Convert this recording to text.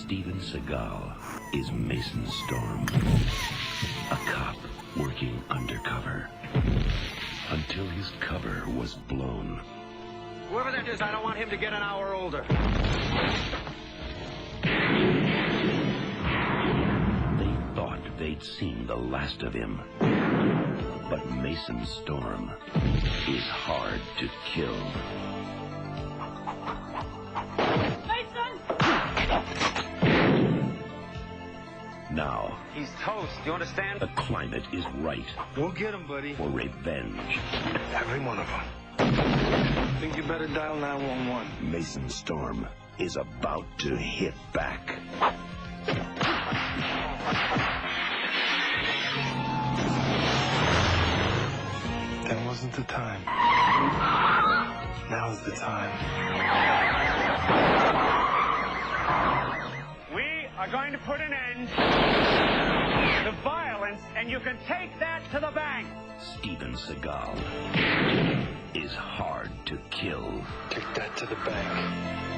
Steven Seagull is Mason Storm, a cop working undercover until his cover was blown. Whoever that is, I don't want him to get an hour older. They thought they'd seen the last of him, but Mason Storm is hard to kill. Now, He's toast, you understand? the climate is right We'll get him, buddy. for revenge. Every one of them. Think you better dial 911. Mason Storm is about to hit back. That wasn't the time. Now's the time. We are going to put an end to violence, and you can take that to the bank. Steven Seagal is hard to kill. Take that to the bank.